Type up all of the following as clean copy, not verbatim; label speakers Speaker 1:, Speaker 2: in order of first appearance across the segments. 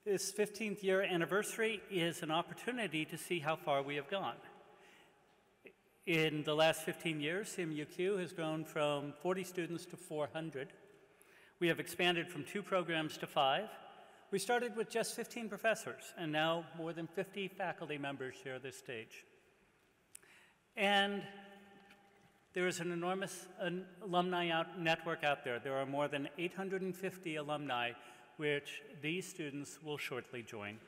Speaker 1: This 15th year anniversary is an opportunity to see how far we have gone. In the last 15 years, CMU-Q has grown from 40 students to 400. We have expanded from 2 programs to 5. We started with just 15 professors, and now more than 50 faculty members share this stage. And there is an enormous alumni network out there. There are more than 850 alumni, which these students will shortly join.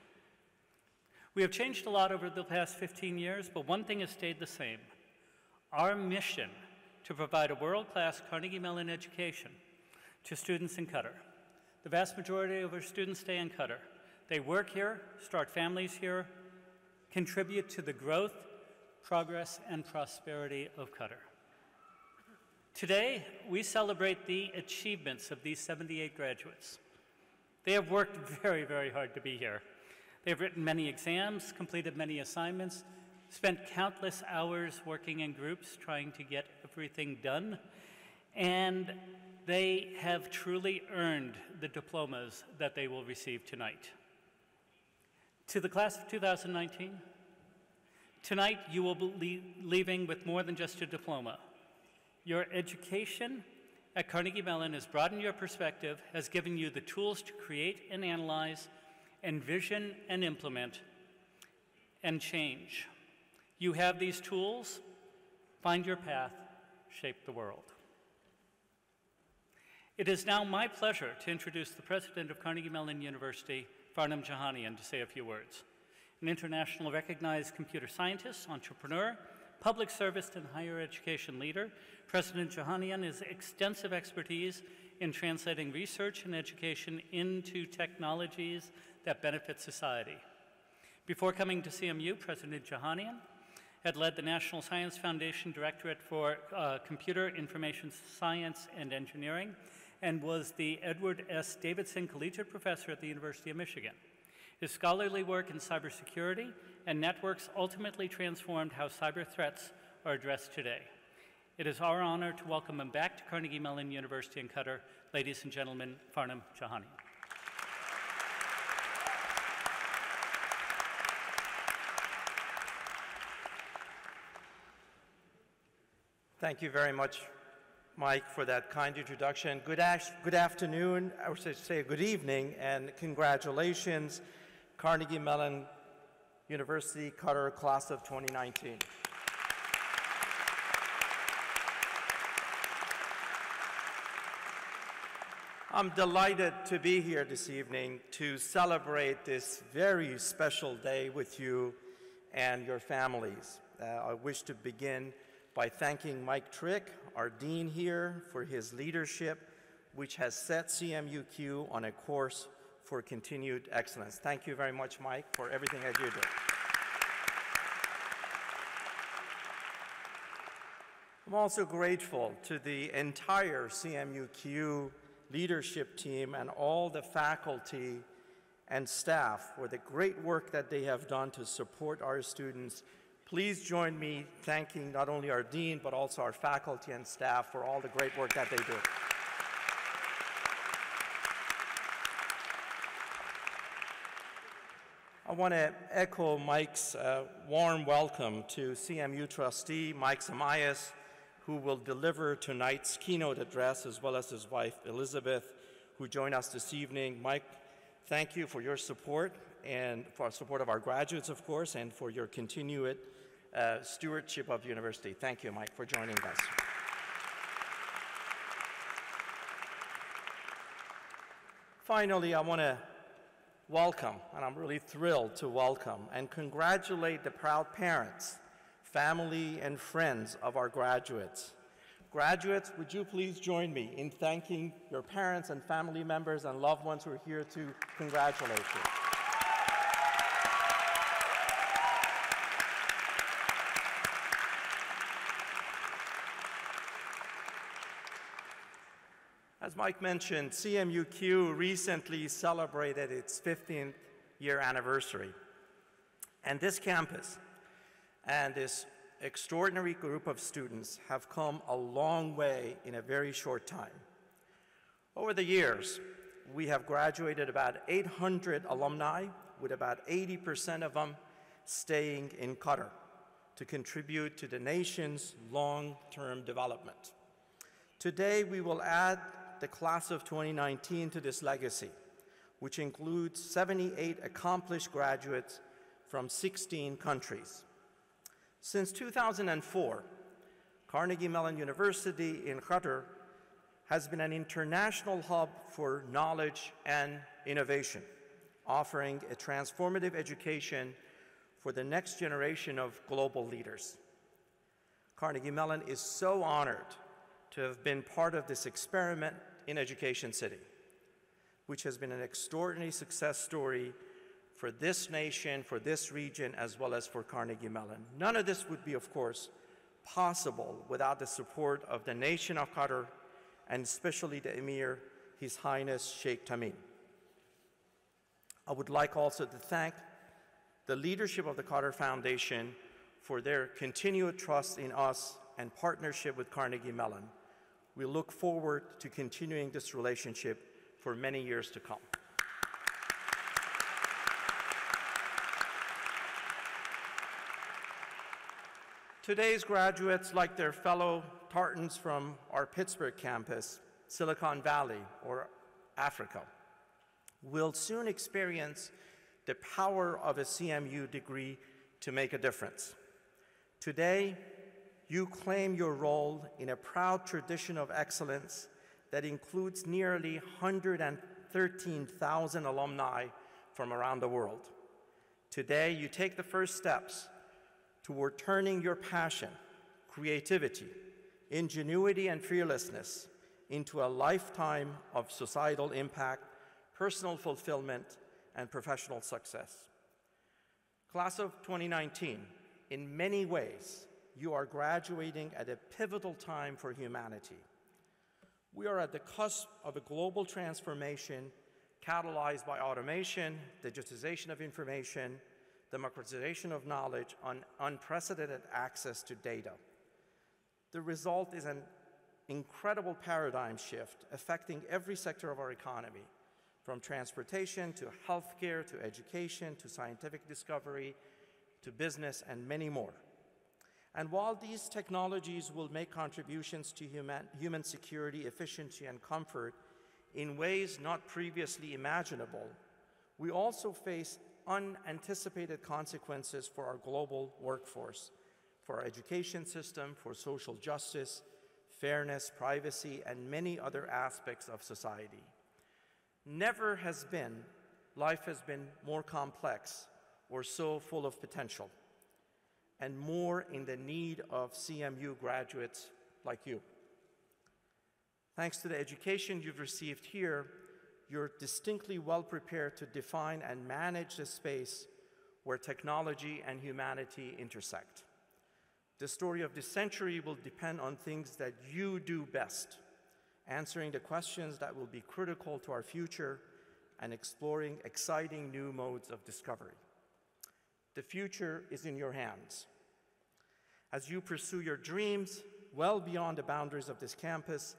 Speaker 1: We have changed a lot over the past 15 years, but one thing has stayed the same. Our mission to provide a world-class Carnegie Mellon education to students in Qatar. The vast majority of our students stay in Qatar. They work here, start families here, contribute to the growth, progress, and prosperity of Qatar. Today, we celebrate the achievements of these 78 graduates. They have worked very, very hard to be here. They've written many exams, completed many assignments, spent countless hours working in groups trying to get everything done, and they have truly earned the diplomas that they will receive tonight. To the class of 2019, tonight you will be leaving with more than just a diploma. Your education at Carnegie Mellon has broadened your perspective, has given you the tools to create and analyze, envision and implement, and change. You have these tools, find your path, shape the world. It is now my pleasure to introduce the president of Carnegie Mellon University, Farnam Jahanian, to say a few words. An internationally recognized computer scientist, entrepreneur, public service and higher education leader, President Jahanian has extensive expertise in translating research and education into technologies that benefit society. Before coming to CMU, President Jahanian had led the National Science Foundation Directorate for Computer Information Science and Engineering and was the Edward S. Davidson Collegiate Professor at the University of Michigan. His scholarly work in cybersecurity and networks ultimately transformed how cyber threats are addressed today. It is our honor to welcome him back to Carnegie Mellon University in Qatar. Ladies and gentlemen, Farnam Jahanian.
Speaker 2: Thank you very much, Mike, for that kind introduction. Good afternoon, I should say good evening, and congratulations, Carnegie Mellon University Qatar class of 2019. I'm delighted to be here this evening to celebrate this very special day with you and your families. I wish to begin by thanking Mike Trick, our dean here, for his leadership, which has set CMU-Q on a course for continued excellence. Thank you very much, Mike, for everything that you do. I'm also grateful to the entire CMU-Q leadership team and all the faculty and staff for the great work that they have done to support our students. Please join me thanking not only our dean, but also our faculty and staff for all the great work that they do. I want to echo Mike's warm welcome to CMU trustee Mike Zamias, who will deliver tonight's keynote address, as well as his wife Elizabeth, who join us this evening. Mike, thank you for your support and for support of our graduates, of course, and for your continued stewardship of the university. Thank you, Mike, for joining us. Finally, I want to welcome, and I'm really thrilled to welcome and congratulate the proud parents, family, and friends of our graduates. Graduates, would you please join me in thanking your parents and family members and loved ones who are here to congratulate you. As Mike mentioned, CMU-Q recently celebrated its 15th year anniversary. And this campus and this extraordinary group of students have come a long way in a very short time. Over the years, we have graduated about 800 alumni, with about 80% of them staying in Qatar to contribute to the nation's long-term development. Today, we will add the class of 2019 to this legacy, which includes 78 accomplished graduates from 16 countries. Since 2004, Carnegie Mellon University in Qatar has been an international hub for knowledge and innovation, offering a transformative education for the next generation of global leaders. Carnegie Mellon is so honored to have been part of this experiment in Education City, which has been an extraordinary success story for this nation, for this region, as well as for Carnegie Mellon. None of this would be, of course, possible without the support of the nation of Qatar, and especially the Emir, His Highness Sheikh Tamim. I would like also to thank the leadership of the Qatar Foundation for their continued trust in us and partnership with Carnegie Mellon. We look forward to continuing this relationship for many years to come. Today's graduates, like their fellow Tartans from our Pittsburgh campus, Silicon Valley, or Africa, will soon experience the power of a CMU degree to make a difference. Today, you claim your role in a proud tradition of excellence that includes nearly 113,000 alumni from around the world. Today, you take the first steps toward turning your passion, creativity, ingenuity, and fearlessness into a lifetime of societal impact, personal fulfillment, and professional success. Class of 2019, in many ways, you are graduating at a pivotal time for humanity. We are at the cusp of a global transformation catalyzed by automation, digitization of information, democratization of knowledge, and unprecedented access to data. The result is an incredible paradigm shift affecting every sector of our economy, from transportation to healthcare to education to scientific discovery to business and many more. And while these technologies will make contributions to human security, efficiency, and comfort in ways not previously imaginable, we also face unanticipated consequences for our global workforce, for our education system, for social justice, fairness, privacy, and many other aspects of society. Never has life has been more complex or so full of potential, and more in the need of CMU graduates like you. Thanks to the education you've received here, you're distinctly well prepared to define and manage the space where technology and humanity intersect. The story of this century will depend on things that you do best, answering the questions that will be critical to our future and exploring exciting new modes of discovery. The future is in your hands. As you pursue your dreams well beyond the boundaries of this campus,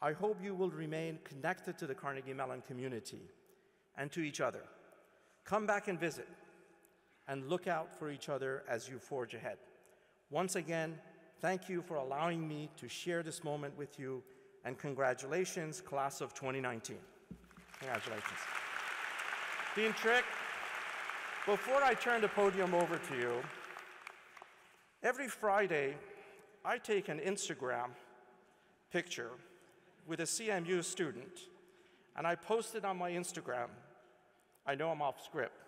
Speaker 2: I hope you will remain connected to the Carnegie Mellon community and to each other. Come back and visit, and look out for each other as you forge ahead. Once again, thank you for allowing me to share this moment with you, and congratulations, class of 2019. Congratulations. Dean Trick, before I turn the podium over to you, every Friday, I take an Instagram picture with a CMU student, and I post it on my Instagram. I know I'm off script.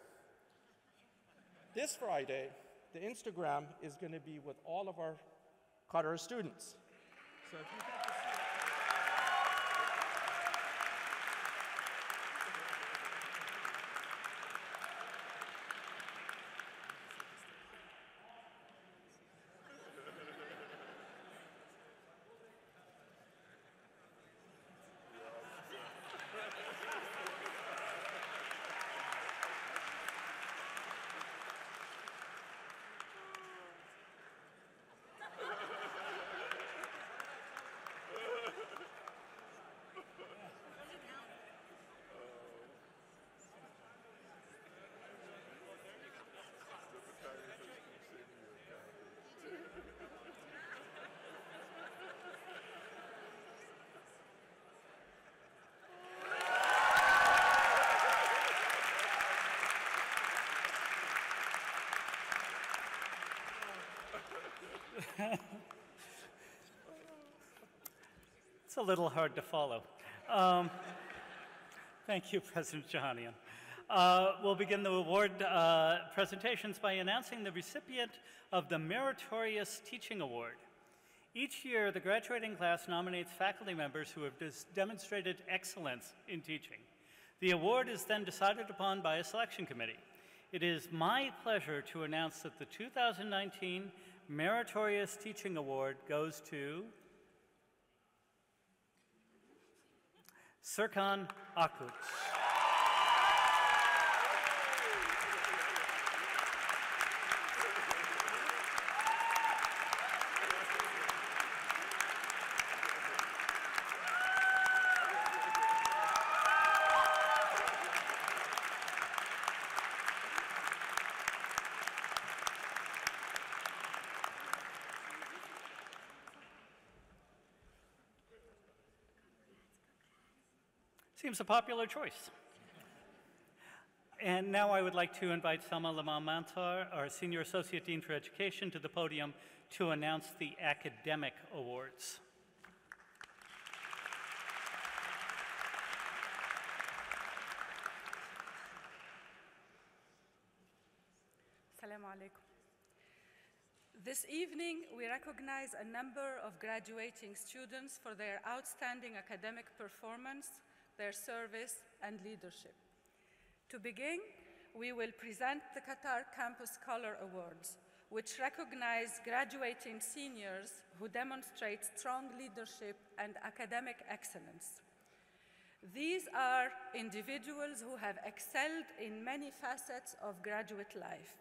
Speaker 2: This Friday, the Instagram is going to be with all of our Qatar students. So if you get to see
Speaker 1: It's a little hard to follow. Thank you, President Jahanian. We'll begin the award presentations by announcing the recipient of the Meritorious Teaching Award. Each year, the graduating class nominates faculty members who have demonstrated excellence in teaching. The award is then decided upon by a selection committee. It is my pleasure to announce that the 2019 Meritorious Teaching Award goes to Serkan Akut. Seems a popular choice. And now I would like to invite Salma Lamam-Mantar, our Senior Associate Dean for Education, to the podium to announce the academic awards.
Speaker 3: Assalamu alaikum. This evening, we recognize a number of graduating students for their outstanding academic performance, their service, and leadership. To begin, we will present the Qatar Campus Scholar Awards, which recognize graduating seniors who demonstrate strong leadership and academic excellence. These are individuals who have excelled in many facets of graduate life,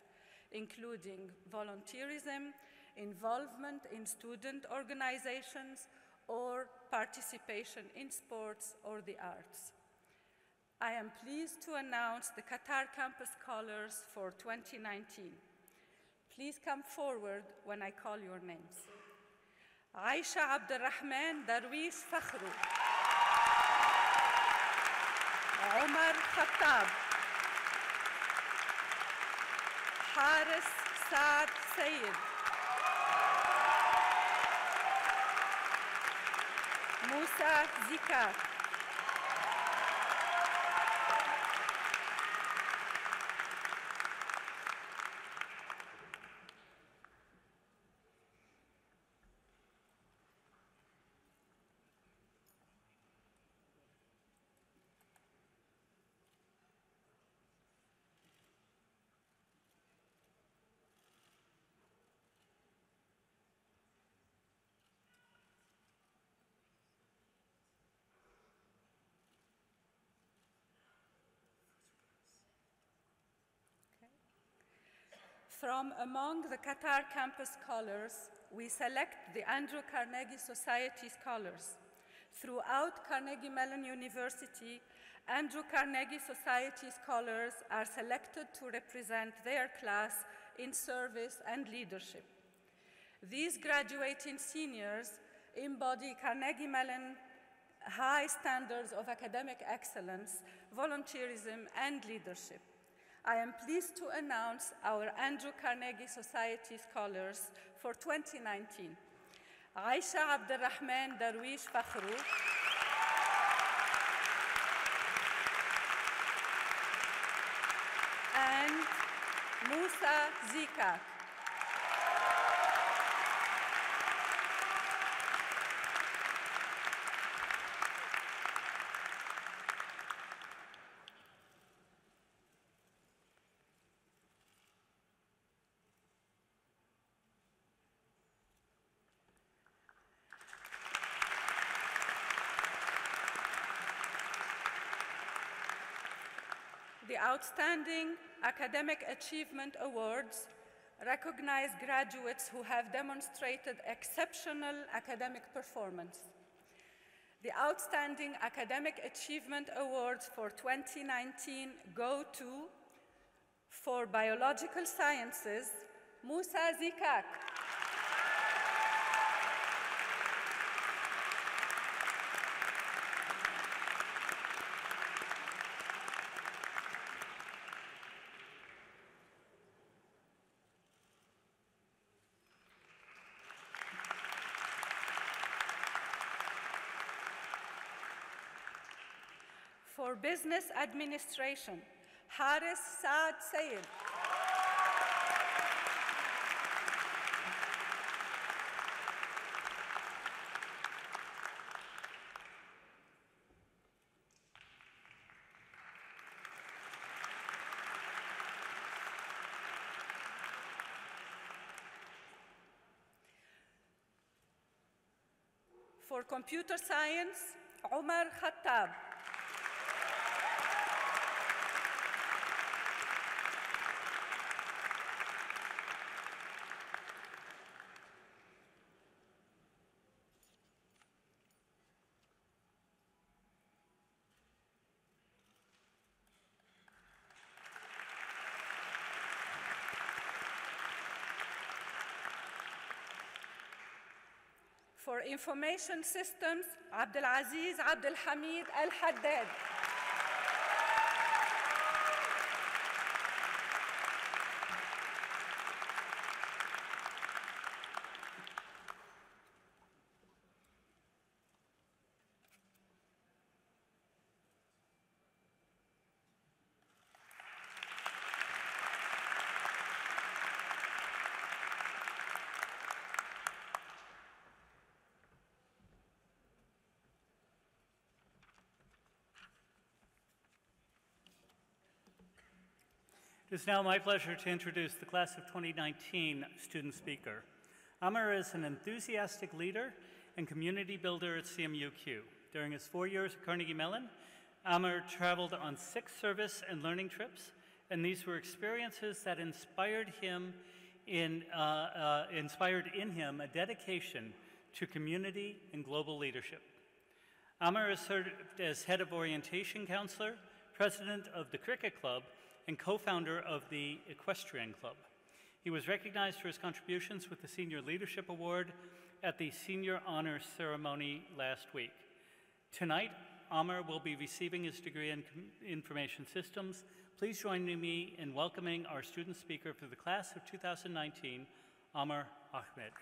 Speaker 3: including volunteerism, involvement in student organizations, or participation in sports or the arts. I am pleased to announce the Qatar Campus Scholars for 2019. Please come forward when I call your names. Aisha Abdurrahman Darwish Fakhru. Omar Khattab. Haris Saad Sayed. Musa Zika. From among the Qatar Campus Scholars, we select the Andrew Carnegie Society Scholars. Throughout Carnegie Mellon University, Andrew Carnegie Society Scholars are selected to represent their class in service and leadership. These graduating seniors embody Carnegie Mellon high standards of academic excellence, volunteerism, and leadership. I am pleased to announce our Andrew Carnegie Society Scholars for 2019. Aisha Abdurrahman Darwish Fakhru, and Musa Zika. The Outstanding Academic Achievement Awards recognize graduates who have demonstrated exceptional academic performance. The Outstanding Academic Achievement Awards for 2019 go to, for Biological Sciences, Musa Zikak. For business administration, Haris Saad Sayed. For computer science, Umar Khattab. For information systems, Abdulaziz Abdulhamid Al-Haddad.
Speaker 1: It is now my pleasure to introduce the class of 2019 student speaker. Amr is an enthusiastic leader and community builder at CMU-Q. During his 4 years at Carnegie Mellon, Amr traveled on 6 service and learning trips, and these were experiences that inspired in him a dedication to community and global leadership. Amr has served as head of orientation counselor, president of the Cricket Club, and co-founder of the Equestrian Club. He was recognized for his contributions with the Senior Leadership Award at the Senior Honors Ceremony last week. Tonight, Amr will be receiving his degree in Information Systems. Please join me in welcoming our student speaker for the class of 2019, Amr Ahmed.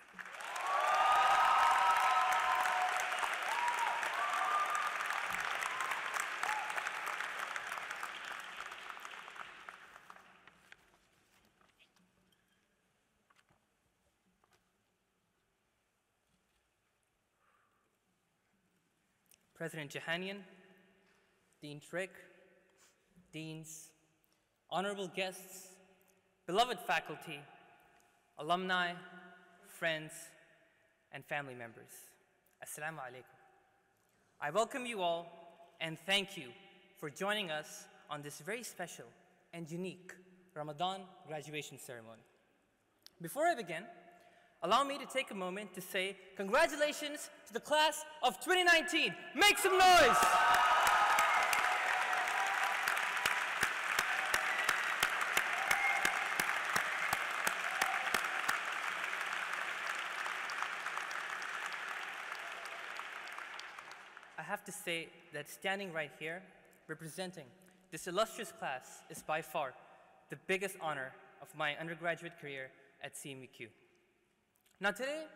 Speaker 4: President Jahanian, Dean Trick, deans, honorable guests, beloved faculty, alumni, friends, and family members. Assalamu alaikum. I welcome you all and thank you for joining us on this very special and unique Ramadan graduation ceremony. Before I begin, allow me to take a moment to say congratulations to the class of 2019. Make some noise! I have to say that standing right here, representing this illustrious class, is by far the biggest honor of my undergraduate career at CMU-Q. Now today,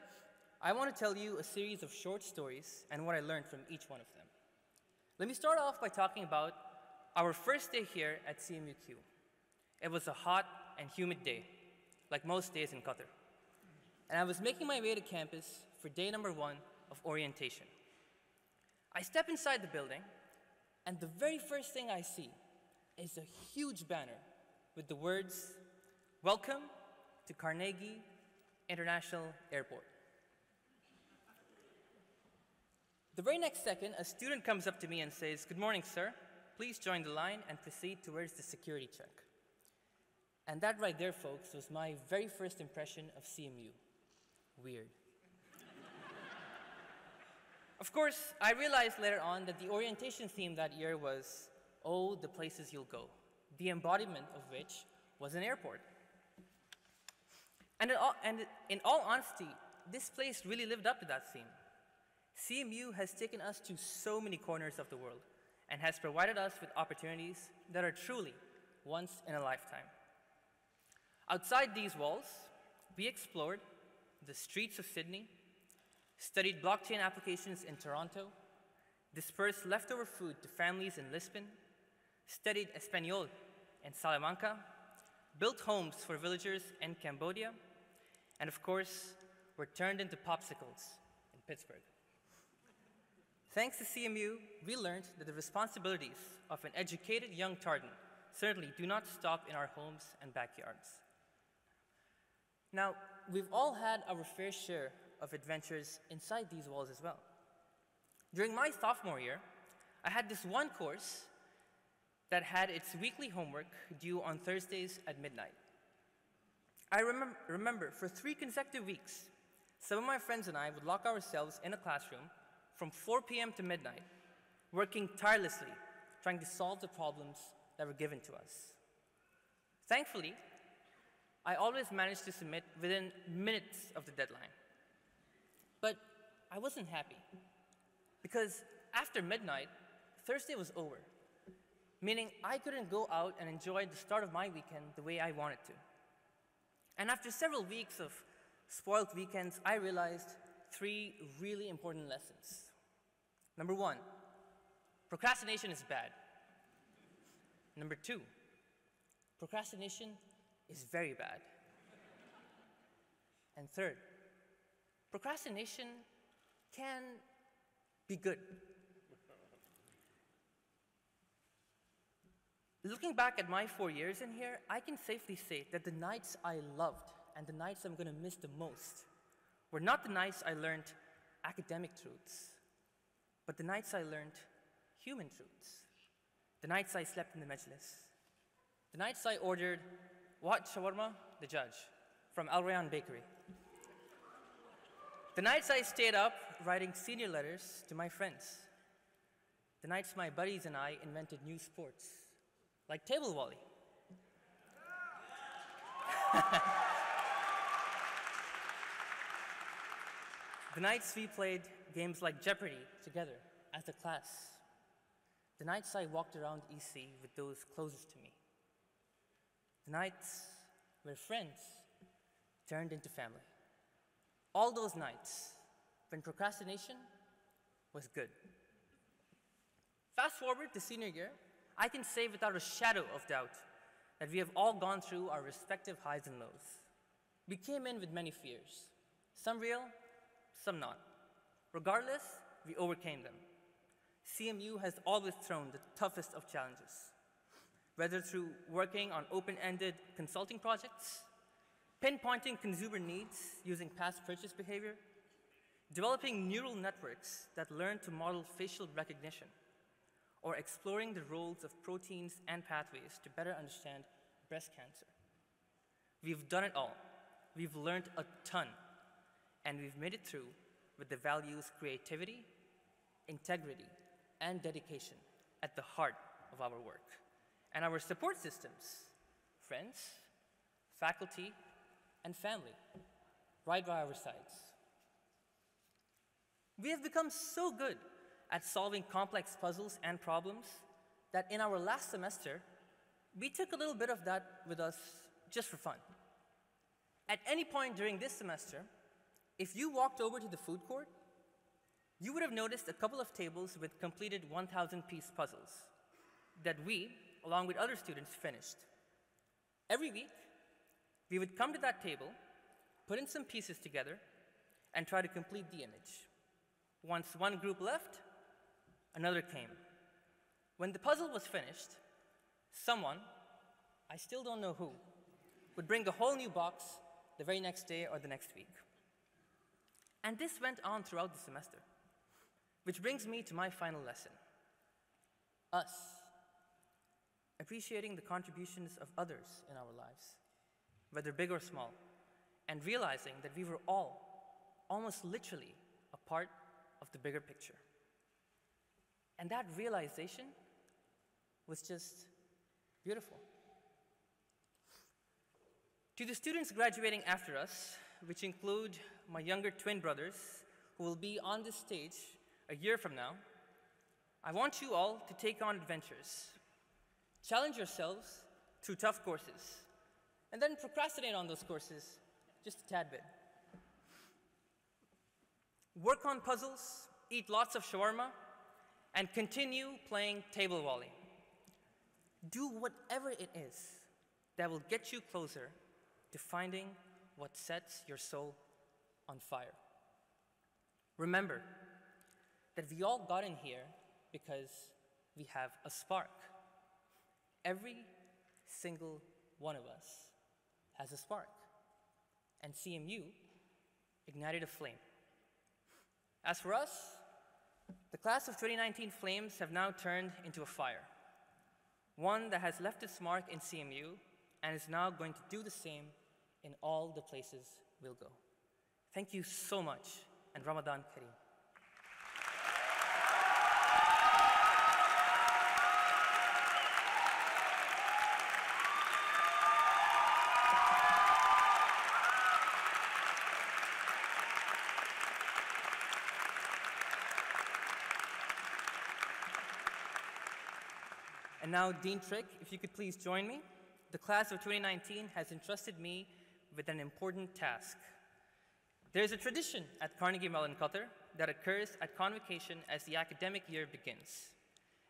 Speaker 4: I want to tell you a series of short stories and what I learned from each one of them. Let me start off by talking about our first day here at CMU-Q. It was a hot and humid day, like most days in Qatar. And I was making my way to campus for day number 1 of orientation. I step inside the building, and the very first thing I see is a huge banner with the words, "Welcome to Carnegie International Airport." The very next second, a student comes up to me and says, "Good morning, sir. Please join the line and proceed towards the security check." And that right there, folks, was my very first impression of CMU. Weird. Of course, I realized later on that the orientation theme that year was, "Oh, the places you'll go," the embodiment of which was an airport. And in all honesty, this place really lived up to that theme. CMU has taken us to so many corners of the world and has provided us with opportunities that are truly once in a lifetime. Outside these walls, we explored the streets of Sydney, studied blockchain applications in Toronto, dispersed leftover food to families in Lisbon, studied Espanol in Salamanca, built homes for villagers in Cambodia, and of course, were turned into popsicles in Pittsburgh. Thanks to CMU, we learned that the responsibilities of an educated young Tartan certainly do not stop in our homes and backyards. Now, we've all had our fair share of adventures inside these walls as well. During my sophomore year, I had this one course that had its weekly homework due on Thursdays at midnight. I remember for 3 consecutive weeks, some of my friends and I would lock ourselves in a classroom from 4 p.m. to midnight, working tirelessly, trying to solve the problems that were given to us. Thankfully, I always managed to submit within minutes of the deadline. But I wasn't happy, because after midnight, Thursday was over, meaning I couldn't go out and enjoy the start of my weekend the way I wanted to. And after several weeks of spoiled weekends, I realized 3 really important lessons. Number 1, procrastination is bad. Number 2, procrastination is very bad. And third, procrastination can be good. Looking back at my 4 years in here, I can safely say that the nights I loved and the nights I'm going to miss the most were not the nights I learned academic truths, but the nights I learned human truths. The nights I slept in the majlis. The nights I ordered what shawarma? The judge, from Al Rayyan Bakery. The nights I stayed up writing senior letters to my friends. The nights my buddies and I invented new sports, like table volley. The nights we played games like Jeopardy together as a class. The nights I walked around EC with those closest to me. The nights where friends turned into family. All those nights when procrastination was good. Fast forward to senior year, I can say without a shadow of doubt that we have all gone through our respective highs and lows. We came in with many fears, some real, some not. Regardless, we overcame them. CMU has always thrown the toughest of challenges, whether through working on open-ended consulting projects, pinpointing consumer needs using past purchase behavior, developing neural networks that learn to model facial recognition, or exploring the roles of proteins and pathways to better understand breast cancer. We've done it all. We've learned a ton, and we've made it through with the values creativity, integrity, and dedication at the heart of our work. And our support systems, friends, faculty, and family, right by our sides. We have become so good at solving complex puzzles and problems that in our last semester, we took a little bit of that with us just for fun. At any point during this semester, if you walked over to the food court, you would have noticed a couple of tables with completed 1,000-piece puzzles that we, along with other students, finished. Every week, we would come to that table, put in some pieces together, and try to complete the image. Once one group left, another came. When the puzzle was finished, someone, I still don't know who, would bring a whole new box the very next day or the next week. And this went on throughout the semester, which brings me to my final lesson. Us, appreciating the contributions of others in our lives, whether big or small, and realizing that we were all, almost literally, a part of the bigger picture. And that realization was just beautiful. To the students graduating after us, which include my younger twin brothers, who will be on this stage a year from now, I want you all to take on adventures. Challenge yourselves through tough courses, and then procrastinate on those courses just a tad bit. Work on puzzles, eat lots of shawarma, and continue playing table volley. Do whatever it is that will get you closer to finding what sets your soul on fire. Remember that we all got in here because we have a spark. Every single one of us has a spark, and CMU ignited a flame. As for us, the class of 2019 flames have now turned into a fire, one that has left its mark in CMU and is now going to do the same in all the places we'll go. Thank you so much, and Ramadan Kareem. And now, Dean Trick, if you could please join me. The class of 2019 has entrusted me with an important task. There is a tradition at Carnegie Mellon, Qatar, that occurs at convocation as the academic year begins.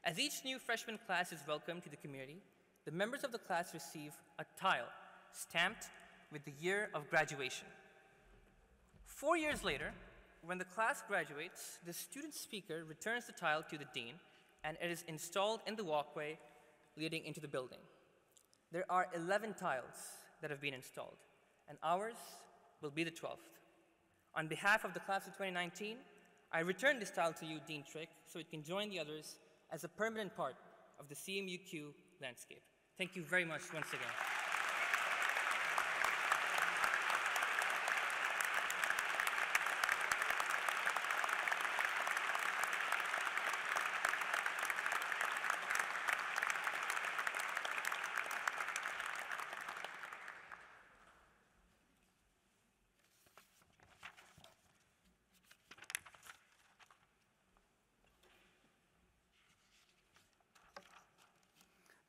Speaker 4: As each new freshman class is welcomed to the community, the members of the class receive a tile stamped with the year of graduation. 4 years later, when the class graduates, the student speaker returns the tile to the dean, and it is installed in the walkway leading into the building. There are 11 tiles that have been installed, and ours will be the 12th. On behalf of the class of 2019, I return this tile to you, Dean Trick, so it can join the others as a permanent part of the CMU-Q landscape. Thank you very much once again.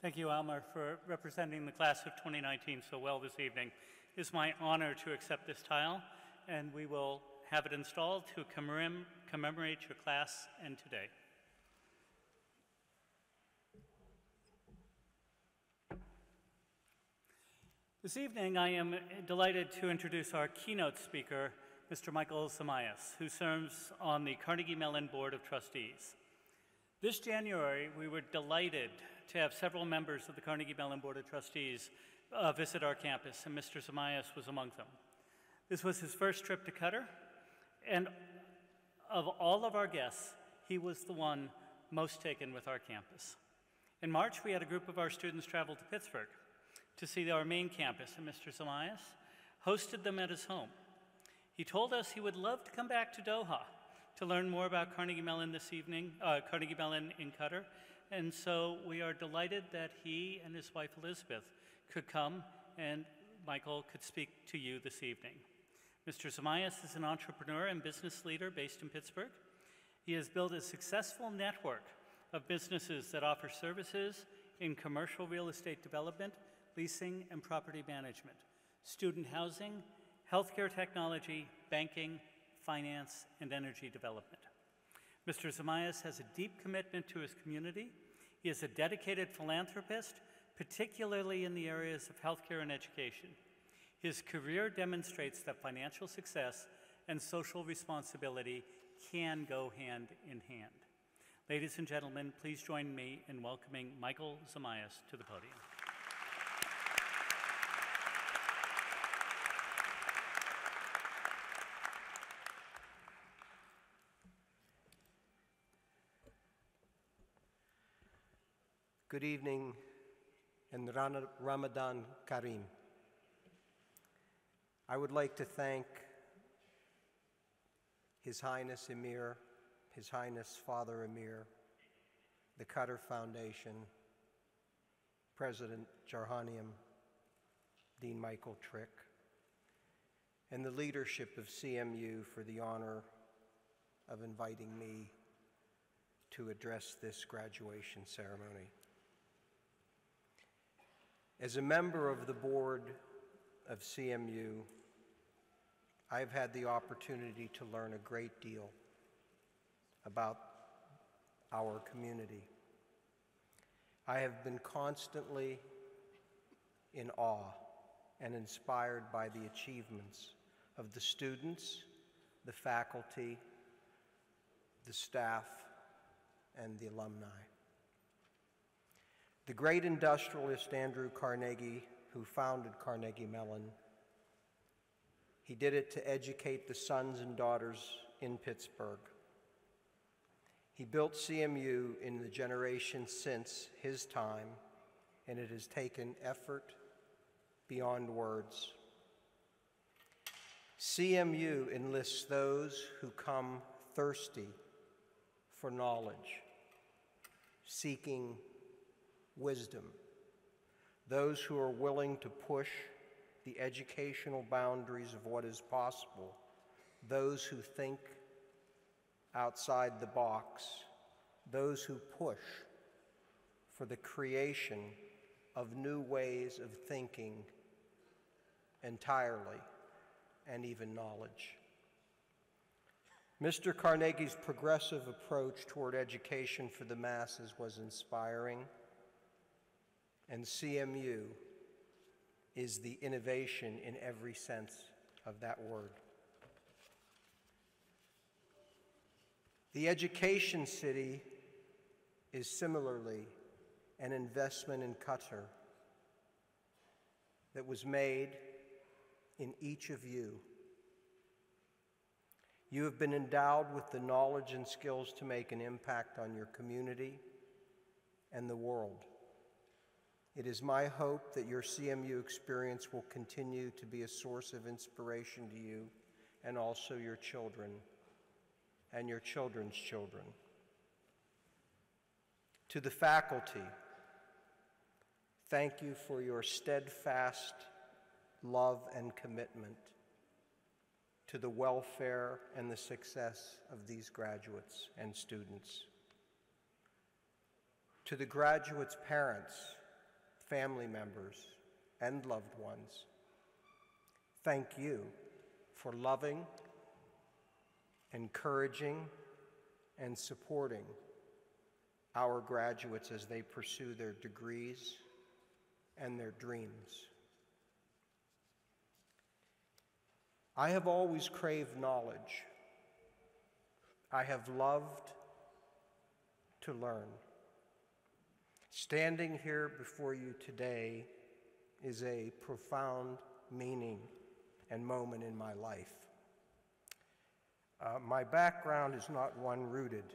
Speaker 1: Thank you, Almar, for representing the class of 2019 so well this evening. It is my honor to accept this tile, and we will have it installed to commemorate your class and today. This evening, I am delighted to introduce our keynote speaker, Mr. Michael Zamayas, who serves on the Carnegie Mellon Board of Trustees. This January, we were delighted to have several members of the Carnegie Mellon Board of Trustees visit our campus, and Mr. Zamayas was among them. This was his first trip to Qatar, and of all of our guests, he was the one most taken with our campus. In March, we had a group of our students travel to Pittsburgh to see our main campus, and Mr. Zamayas hosted them at his home. He told us he would love to come back to Doha to learn more about Carnegie Mellon this evening, Carnegie Mellon in Qatar. And so we are delighted that he and his wife Elizabeth could come and Michael could speak to you this evening. Mr. Zamayas is an entrepreneur and business leader based in Pittsburgh. He has built a successful network of businesses that offer services in commercial real estate development, leasing and property management, student housing, healthcare technology, banking, finance, and energy development. Mr. Zamayas has a deep commitment to his community. He is a dedicated philanthropist, particularly in the areas of healthcare and education. His career demonstrates that financial success and social responsibility can go hand in hand. Ladies and gentlemen, please join me in welcoming Michael Zamayas to the podium.
Speaker 5: Good evening and Ramadan Kareem. I would like to thank His Highness Emir, His Highness Father Emir, the Qatar Foundation, President Jarhaniam, Dean Michael Trick, and the leadership of CMU for the honor of inviting me to address this graduation ceremony. As a member of the board of CMU, I've had the opportunity to learn a great deal about our community. I have been constantly in awe and inspired by the achievements of the students, the faculty, the staff, and the alumni. The great industrialist Andrew Carnegie, who founded Carnegie Mellon, he did it to educate the sons and daughters in Pittsburgh. He built CMU in the generation since his time, and it has taken effort beyond words. CMU enlists those who come thirsty for knowledge, seeking wisdom, those who are willing to push the educational boundaries of what is possible, those who think outside the box, those who push for the creation of new ways of thinking entirely, and even knowledge. Mr. Carnegie's progressive approach toward education for the masses was inspiring, and CMU is the innovation in every sense of that word. The education city is similarly an investment in Qatar that was made in each of you. You have been endowed with the knowledge and skills to make an impact on your community and the world. It is my hope that your CMU experience will continue to be a source of inspiration to you and also your children and your children's children. To the faculty, thank you for your steadfast love and commitment to the welfare and the success of these graduates and students. To the graduates' parents, family members, and loved ones, thank you for loving, encouraging, and supporting our graduates as they pursue their degrees and their dreams. I have always craved knowledge. I have loved to learn. Standing here before you today is a profound meaning and moment in my life. My background is not one rooted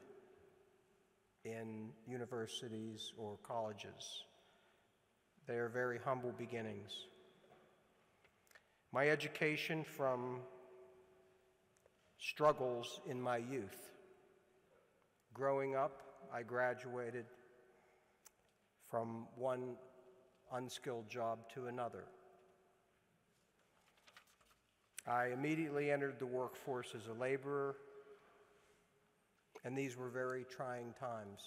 Speaker 5: in universities or colleges. They are very humble beginnings. My education from struggles in my youth. Growing up, I graduated from one unskilled job to another. I immediately entered the workforce as a laborer, and these were very trying times.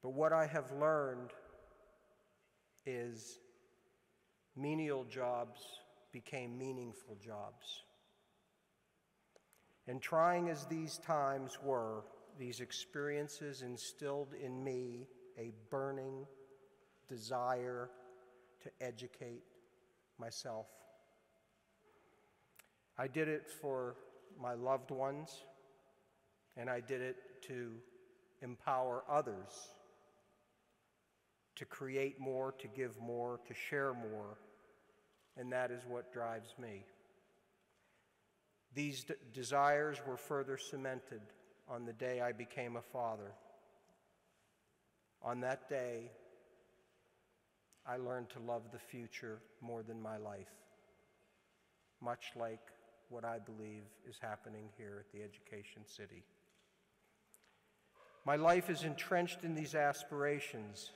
Speaker 5: But what I have learned is menial jobs became meaningful jobs. And trying as these times were, these experiences instilled in me a burning desire to educate myself. I did it for my loved ones, and I did it to empower others to create more, to give more, to share more, and that is what drives me. These desires were further cemented on the day I became a father. On that day, I learned to love the future more than my life, much like what I believe is happening here at the Education City. My life is entrenched in these aspirations.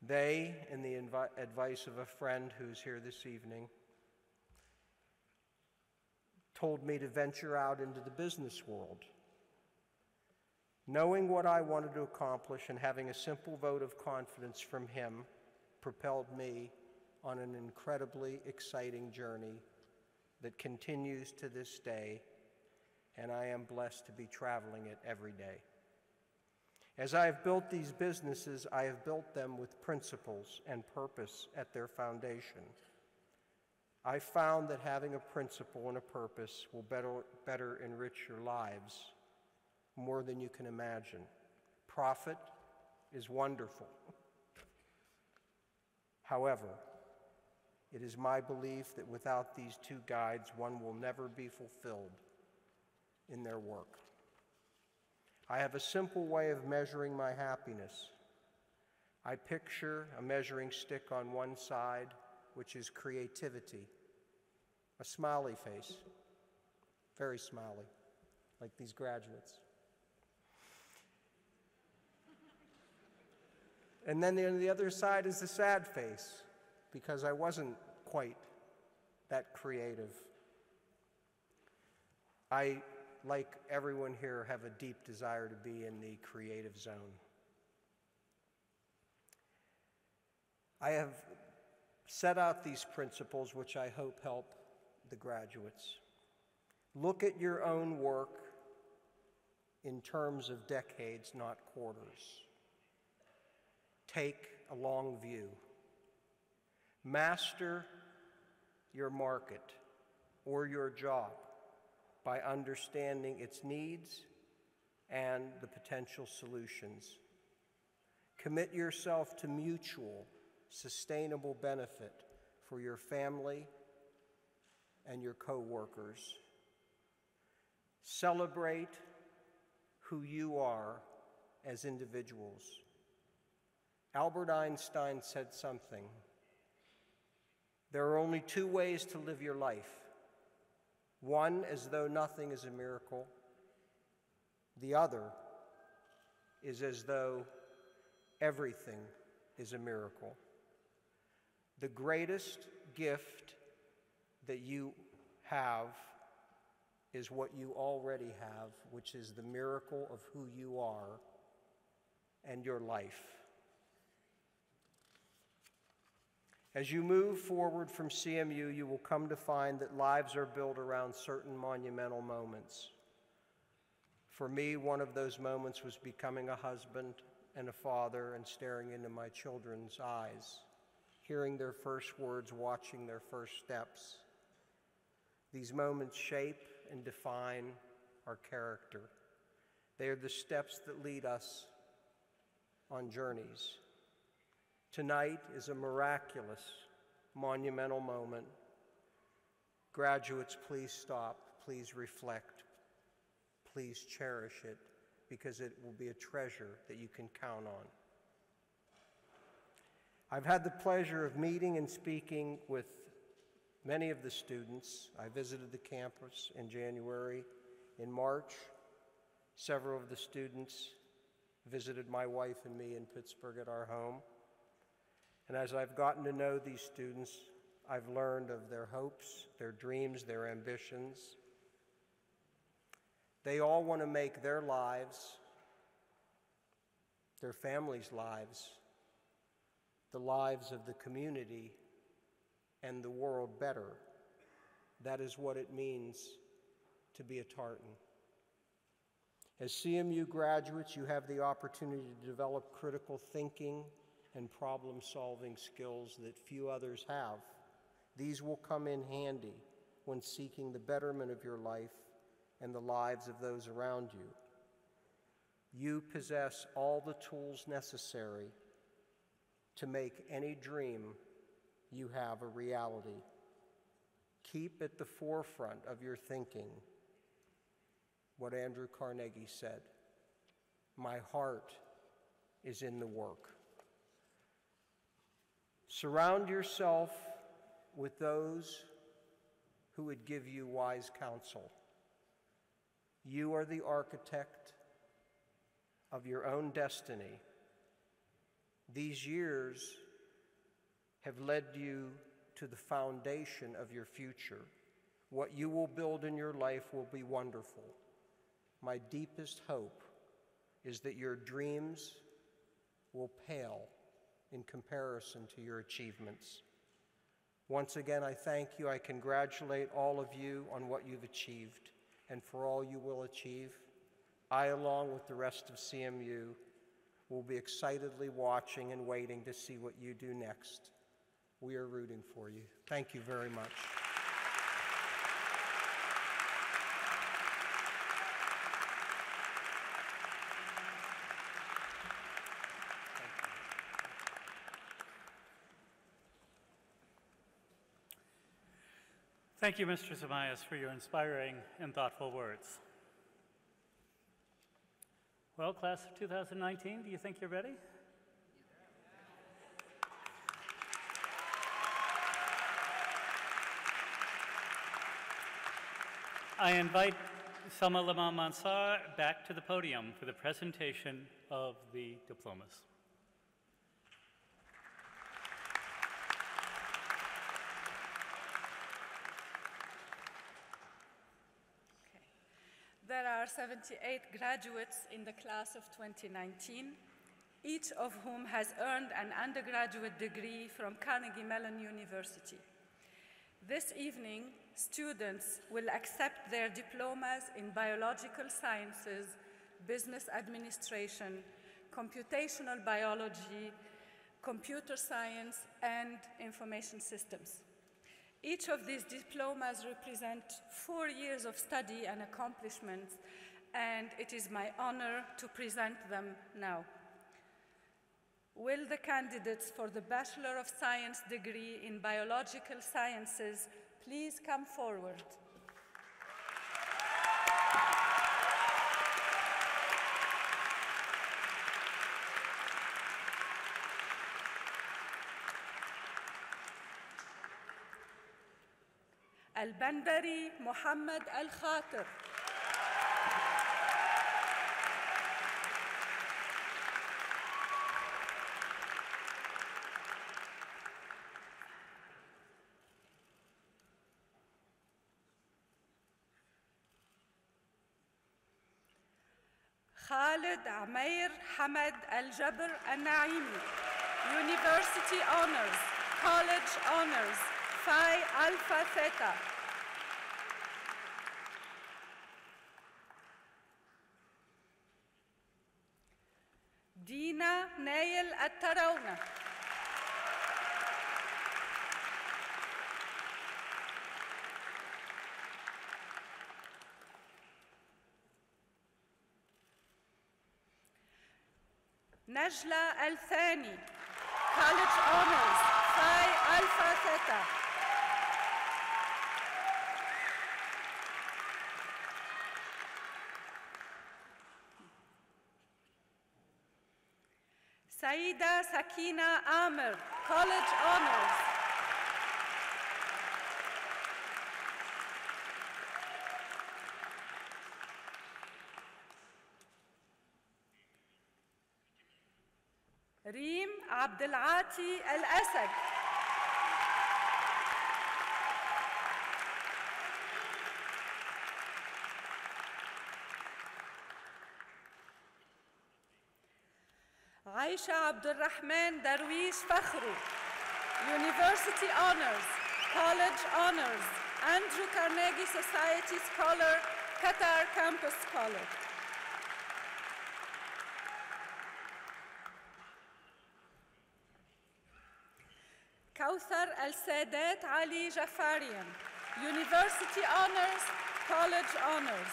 Speaker 5: They, in the advice of a friend who's here this evening, told me to venture out into the business world. Knowing what I wanted to accomplish and having a simple vote of confidence from him propelled me on an incredibly exciting journey that continues to this day and I am blessed to be traveling it every day. As I have built these businesses, I have built them with principles and purpose at their foundation. I found that having a principle and a purpose will better enrich your lives more than you can imagine. Profit is wonderful. However, it is my belief that without these two guides, one will never be fulfilled in their work. I have a simple way of measuring my happiness. I picture a measuring stick on one side, which is creativity, a smiley face, very smiley, like these graduates. And then on the other side is the sad face, because I wasn't quite that creative. I, like everyone here, have a deep desire to be in the creative zone. I have set out these principles, which I hope help the graduates. Look at your own work in terms of decades, not quarters. Take a long view. Master your market or your job by understanding its needs and the potential solutions. Commit yourself to mutual, sustainable benefit for your family and your co-workers. Celebrate who you are as individuals. Albert Einstein said something. There are only two ways to live your life. One, as though nothing is a miracle. The other is as though everything is a miracle. The greatest gift that you have is what you already have, which is the miracle of who you are and your life. As you move forward from CMU, you will come to find that lives are built around certain monumental moments. For me, one of those moments was becoming a husband and a father and staring into my children's eyes, hearing their first words, watching their first steps. These moments shape and define our character. They are the steps that lead us on journeys. Tonight is a miraculous, monumental moment. Graduates, please stop, please reflect, please cherish it, because it will be a treasure that you can count on. I've had the pleasure of meeting and speaking with many of the students. I visited the campus in January. In March, several of the students visited my wife and me in Pittsburgh at our home. And as I've gotten to know these students, I've learned of their hopes, their dreams, their ambitions. They all want to make their lives, their families' lives, the lives of the community and the world better. That is what it means to be a Tartan. As CMU graduates, you have the opportunity to develop critical thinking and problem-solving skills that few others have. These will come in handy when seeking the betterment of your life and the lives of those around you. You possess all the tools necessary to make any dream you have a reality. Keep at the forefront of your thinking what Andrew Carnegie said, "My heart is in the work." Surround yourself with those who would give you wise counsel. You are the architect of your own destiny. These years have led you to the foundation of your future. What you will build in your life will be wonderful. My deepest hope is that your dreams will pale in comparison to your achievements. Once again, I thank you. I congratulate all of you on what you've achieved. and for all you will achieve. I, along with the rest of CMU, will be excitedly watching and waiting to see what you do next. We are rooting for you. Thank you very much.
Speaker 1: Thank you, Mr. Zamias, for your inspiring and thoughtful words. Well, class of 2019, do you think you're ready? I invite Sama Lama Mansar back to the podium for the presentation of the diplomas.
Speaker 3: There are 78 graduates in the class of 2019, each of whom has earned an undergraduate degree from Carnegie Mellon University. This evening, students will accept their diplomas in biological sciences, business administration, computational biology, computer science, and information systems. Each of these diplomas represent 4 years of study and accomplishments, and it is my honor to present them now. Will the candidates for the Bachelor of Science degree in Biological Sciences please come forward? البندري محمد الخاطر. خالد عمير حمد الجبر النعيمي. University Honors, College Honors, Phi Alpha Theta. دينا نايل التراونة. نجلة الثاني. College Honors, Phi Alpha Theta. سيدة سكينة آمر, College Honors. ريم عبد العاطي الأسد. عائشة عبد الرحمن درويش فخرو. University Honors, College Honors, Andrew Carnegie Society Scholar, Qatar Campus Scholar. كوثر السادات علي جفاريان. University Honors, College Honors.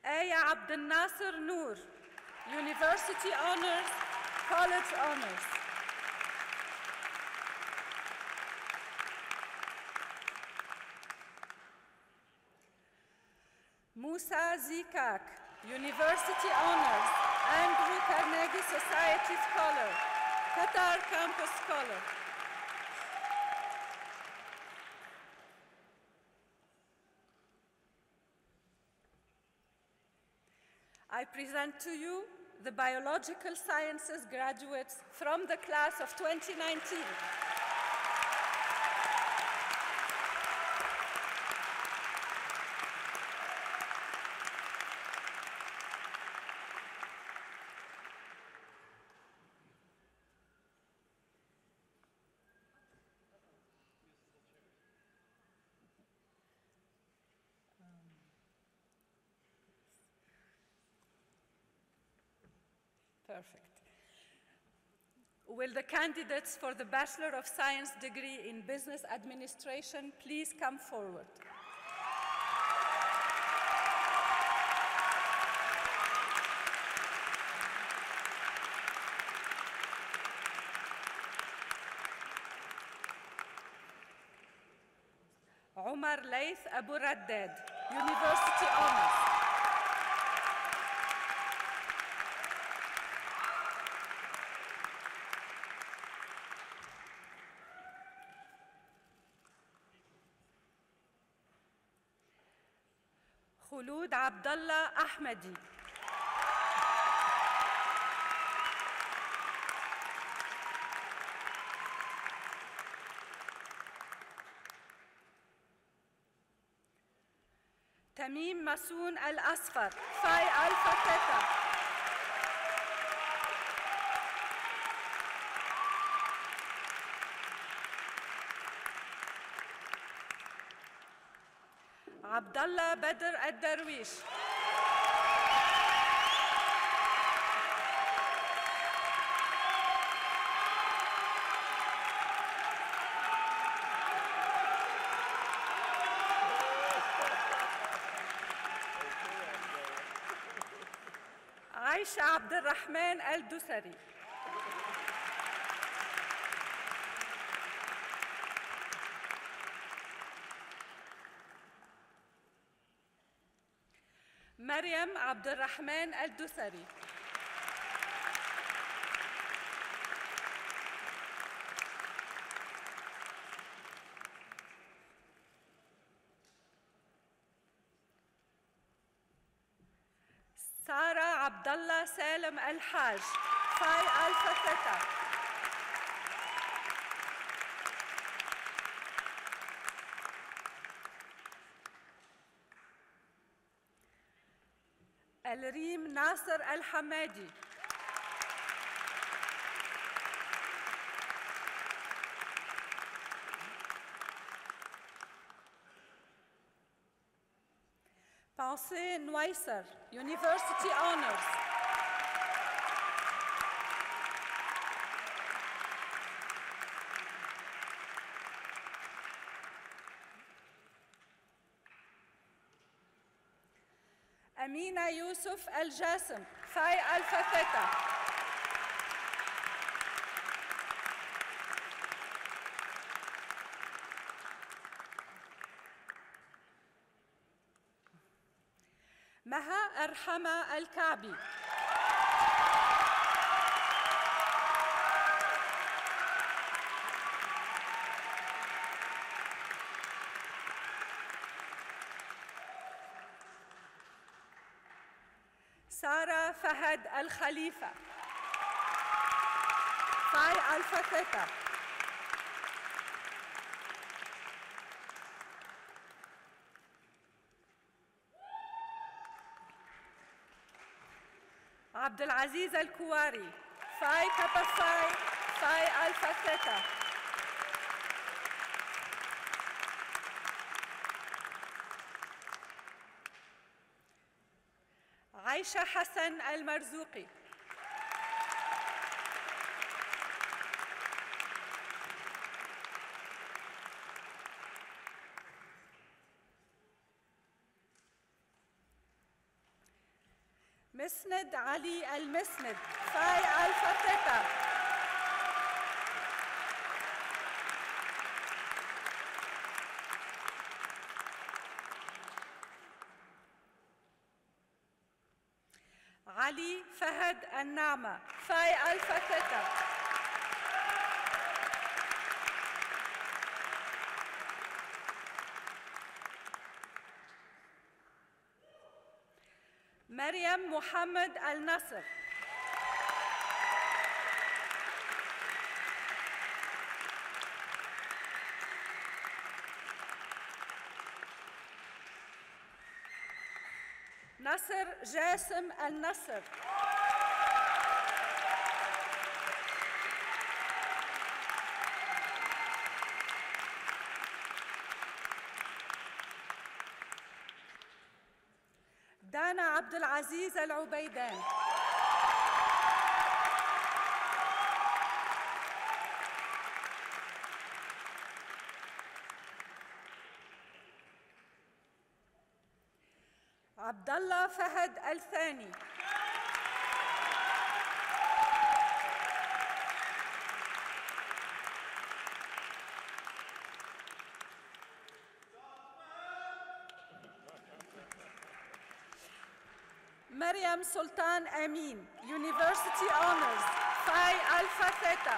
Speaker 3: آية عبد الناصر نور. University Honors, College Honors. موسى زيكاك. University Honors, Andrew Carnegie Society Scholar, Qatar Campus Scholar. I present to you the Biological Sciences graduates from the class of 2019. Perfect. Will the candidates for the Bachelor of Science degree in Business Administration please come forward? عمر ليث أبو رداد, University Honors. خلود عبد الله أحمدي. تميم مسون الأصفر, فاي ألفا ثيتا. عبد الله بدر الدرويش. عائشة عبد الرحمن الدسري. مريم عبد الرحمن الدسري. سارة عبد الله سالم الحاج, فاي ألفا ثيتا. الريم ناصر الحمادي. Pensée Noisser, University Honors. أمينة يوسف الجاسم, فاي ألفا ثيتا. مها أرحمة الكعبي. سارة فهد الخليفة, فاي ألفا ثيتا. عبد العزيز الكواري, فاي كابا فاي, فاي ألفا ثيتا. عائشة حسن المرزوقي. مسند علي المسند, فاي ألفا ثيتا. علي فهد النعمة, فاي ألفا ثيتا. مريم محمد النصر. نصر جاسم النصر. دانا عبد العزيز العبيدان. عبد الله فهد الثاني. مريم سلطان أمين, University Honors, Phi Alpha Theta.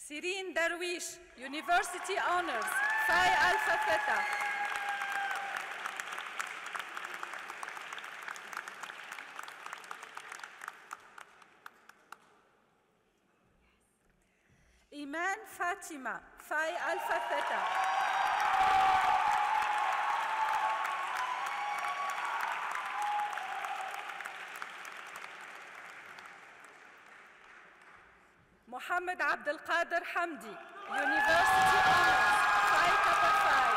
Speaker 3: Sireen Darwish, University Honors, Phi Alpha Theta. Iman Fatima, Phi Alpha Theta. Mohammed Abdul Qadir Hamdi, University Honors, Phi Kappa Phi.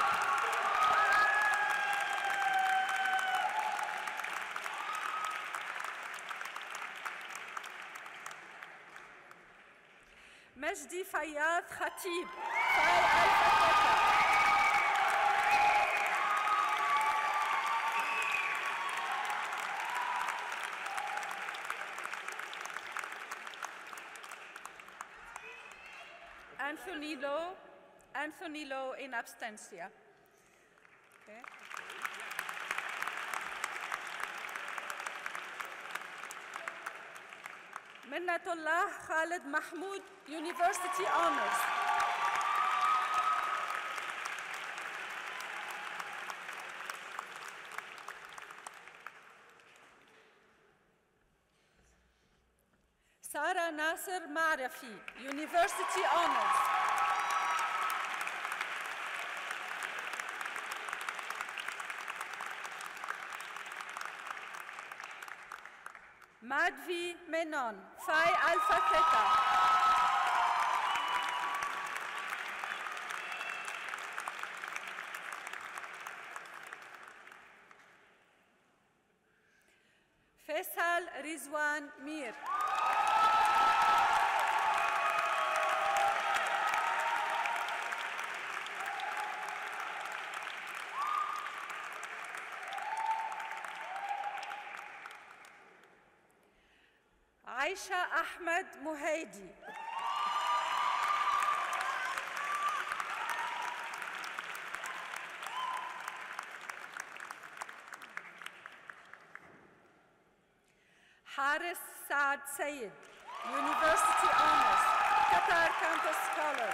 Speaker 3: Majdi Fayyad Khatib, Phi Alpha Theta. Anthony Lowe in absentia. Okay. Minnatullah Khalid Mahmoud, University Honors. Sarah Nasser Ma'rafi, University Honors. Madhvi Menon, Phi Alpha Theta. Faisal Rizwan Mir. Aisha Ahmed Muhaidi. Haris Saad Sayed, University Honors, Qatar Campus Scholar,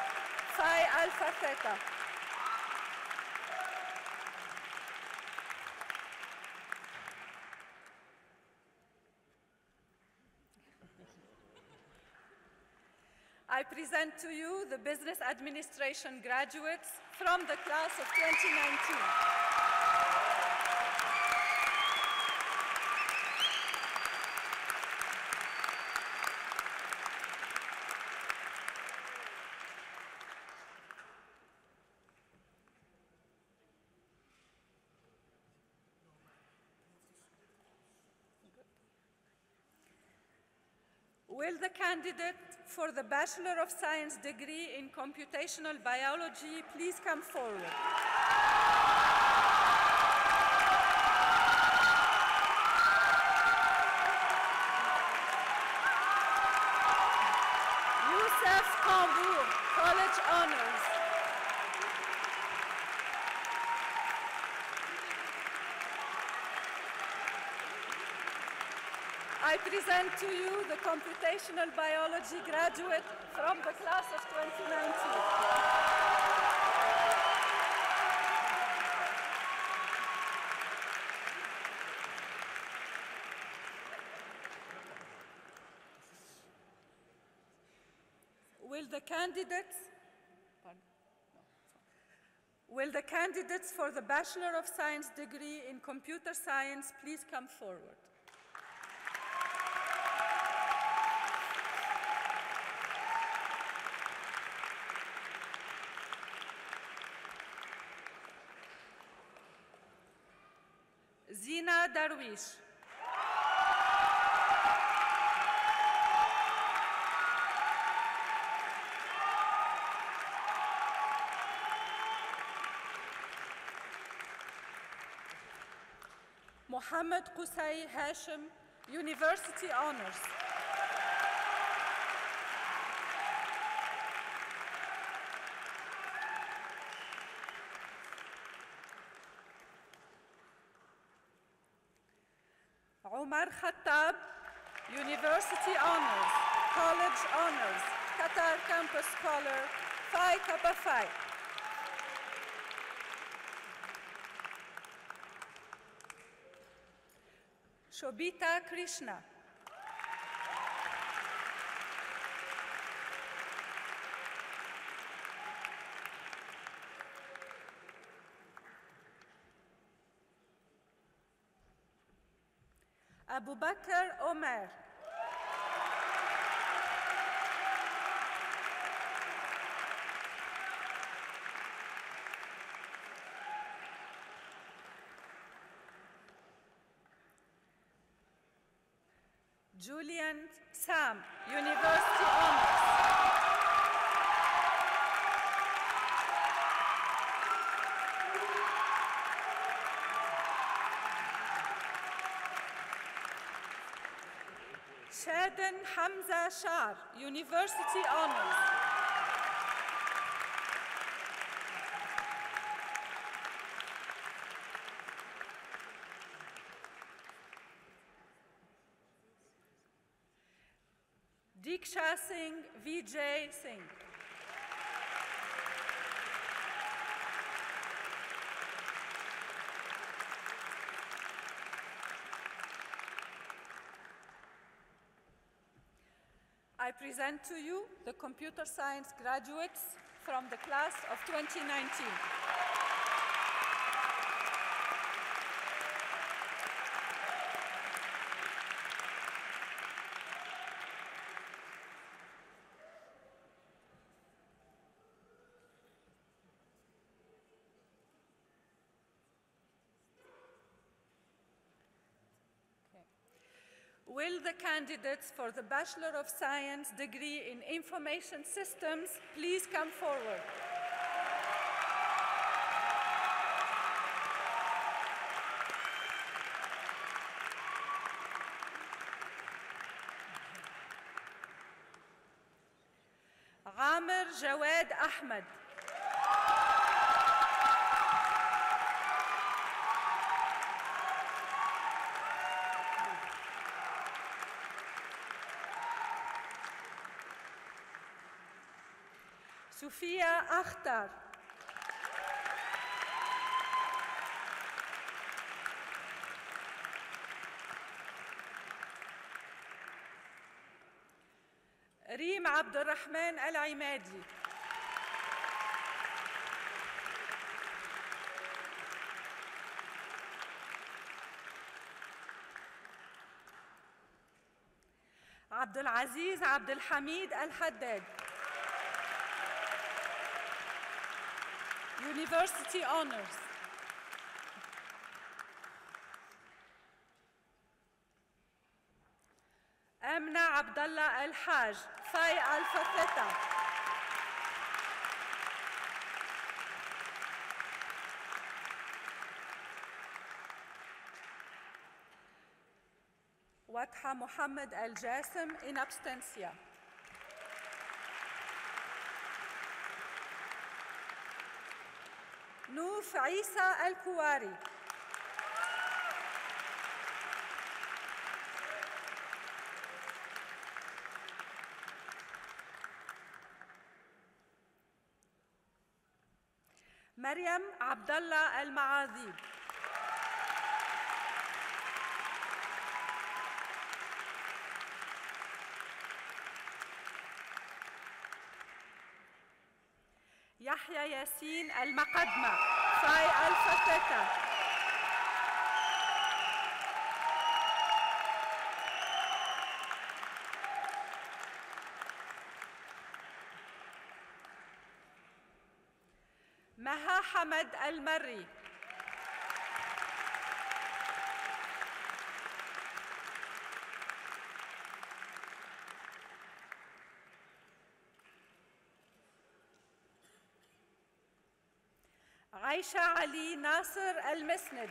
Speaker 3: Phi Alpha Theta. I present to you the Business Administration graduates from the class of 2019. Will the candidate for the Bachelor of Science degree in Computational Biology please come forward? Youssef Kambour, College Honors. I present to you the Computational Biology graduate from the class of 2019. Will the candidates for the Bachelor of Science degree in Computer Science please come forward? Zina Darwish. Mohammed Qusay Hashim, University Honors. Omar Khattab, University Honors, College Honors, Qatar Campus Scholar, Phi Kappa Phi. Shobita Krishna. Abu Bakr Omer. Julian Sam, University Honors. Shaden Hamza Shar, University Honors. Diksha Singh, Vijay Singh. I present to you the computer science graduates from the class of 2019. Will the candidates for the Bachelor of Science degree in Information Systems please come forward? Amir Jawad Ahmed. Sofia Akhtar. ريم عبد الرحمن العمادي. عبد العزيز عبد الحميد الحداد. University Honors. أمنة عبد الله الحاج، فاي ألفا ثيتا. واتحة محمد الجاسم in absentia. نوف عيسى الكواري. مريم عبد الله المعاذيب. يحيى ياسين المقدمة، فاي ألفا ثيتا. مها حمد المري. عائشة علي ناصر المسند.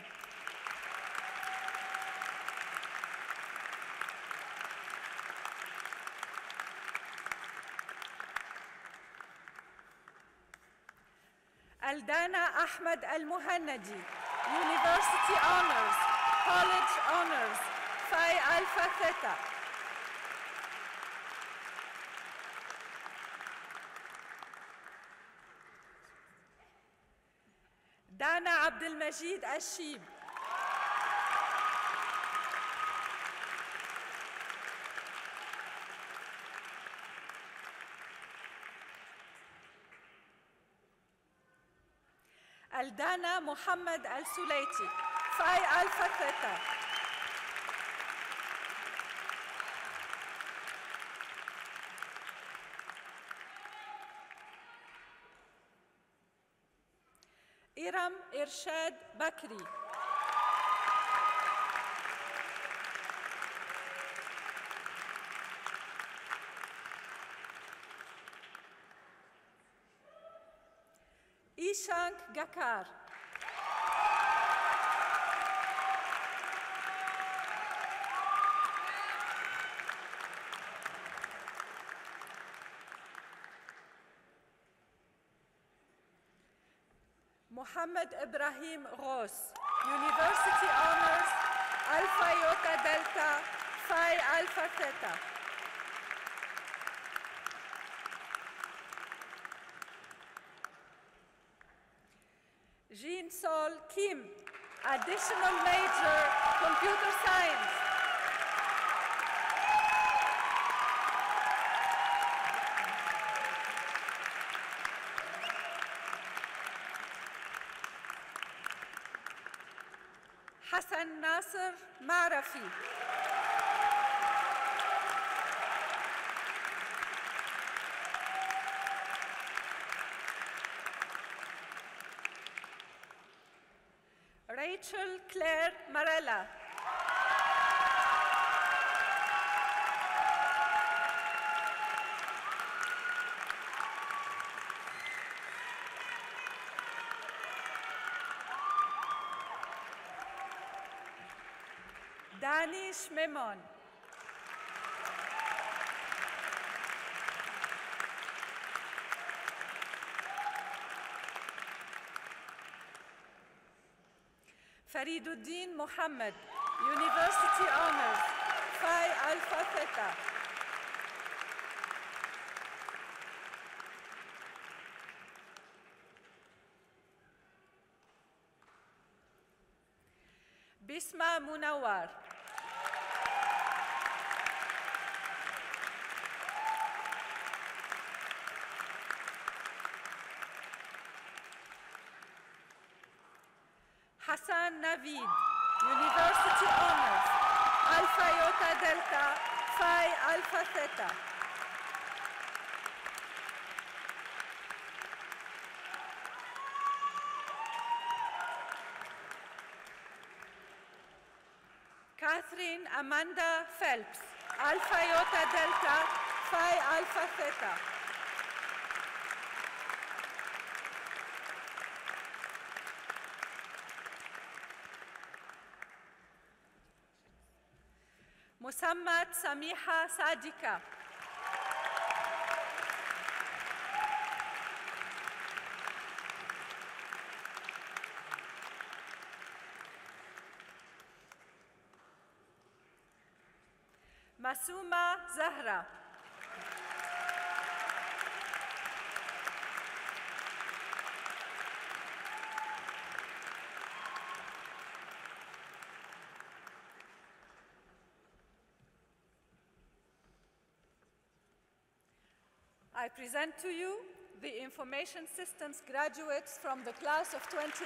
Speaker 3: Aldana Ahmed Al-Muhannadi, University Honors, College Honors, Phi Alpha Theta. Dana Abdelmajid Ashib, Aldana Muhammad Al-Sulayti, Phi Alpha Theta. Iram Irshad Bakri, Ishank Gakar, Mohammed Ibrahim Ghos, University Honors, Alpha Iota Delta, Phi Alpha Theta. Jean Sol Kim, additional major, Computer Science. Hassan Nasser Marafi, Rachel Claire Marella, Danish Memon, Fariduddin Mohammed, University Honors, Phi Alpha Theta. Bisma Munawar, Hassan Navid, University Honors, Alpha Iota Delta, Phi Alpha Theta. Catherine Amanda Phelps, Alpha Iota Delta, Phi Alpha Theta. Musammat Samiha Sadika, Masuma Zahra, I present to you the Information Systems graduates from the class of 2018.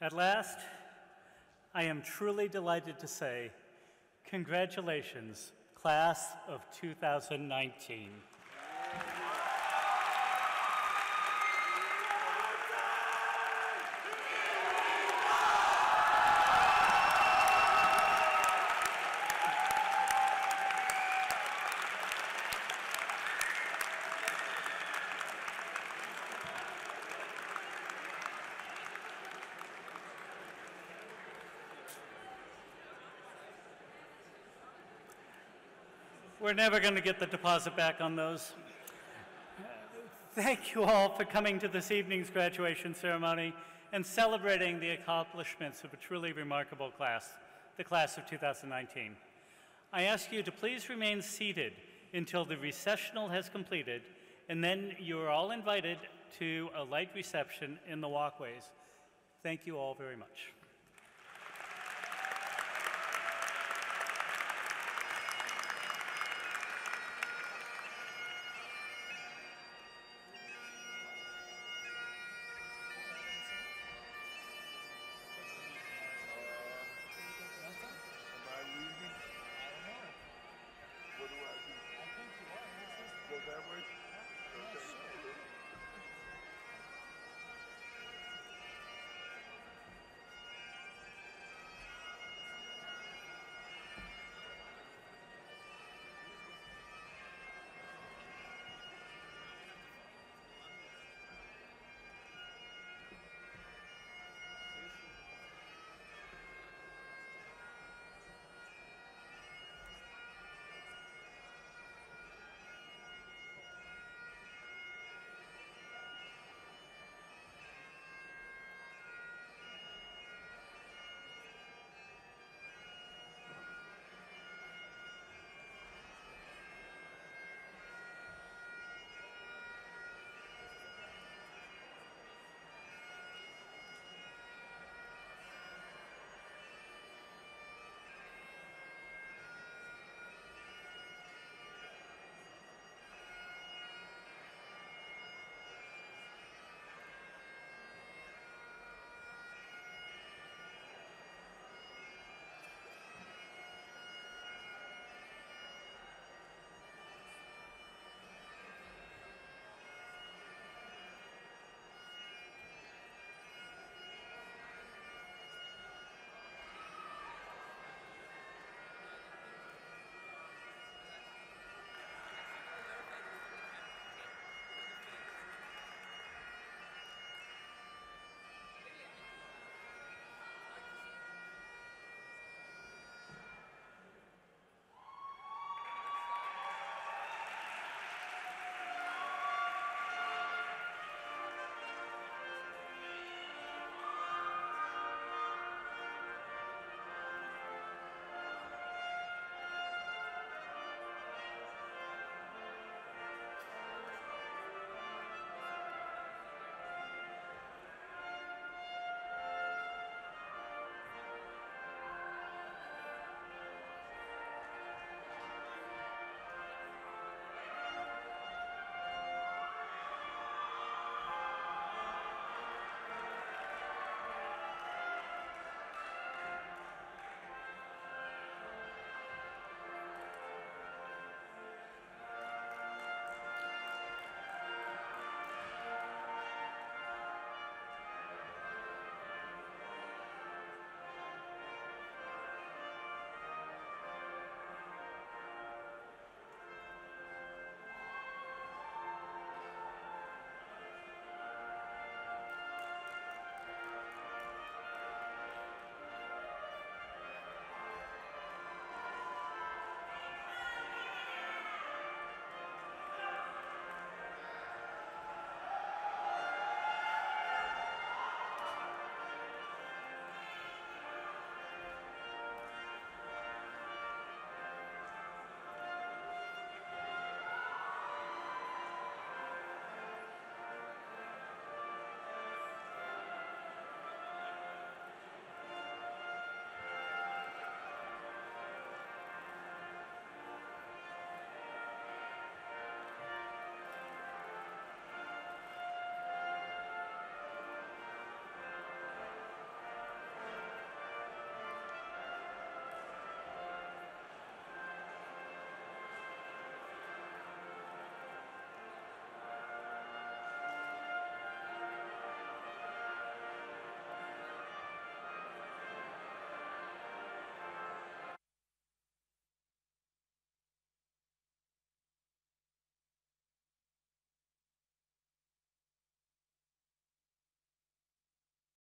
Speaker 1: At last, I am truly delighted to say, congratulations, class of 2019. We're never going to get the deposit back on those. Thank you all for coming to this evening's graduation ceremony and celebrating the accomplishments of a truly remarkable class, the class of 2019. I ask you to please remain seated until the recessional has completed, and then you are all invited to a light reception in the walkways. Thank you all very much.
Speaker 6: Go that way? Okay.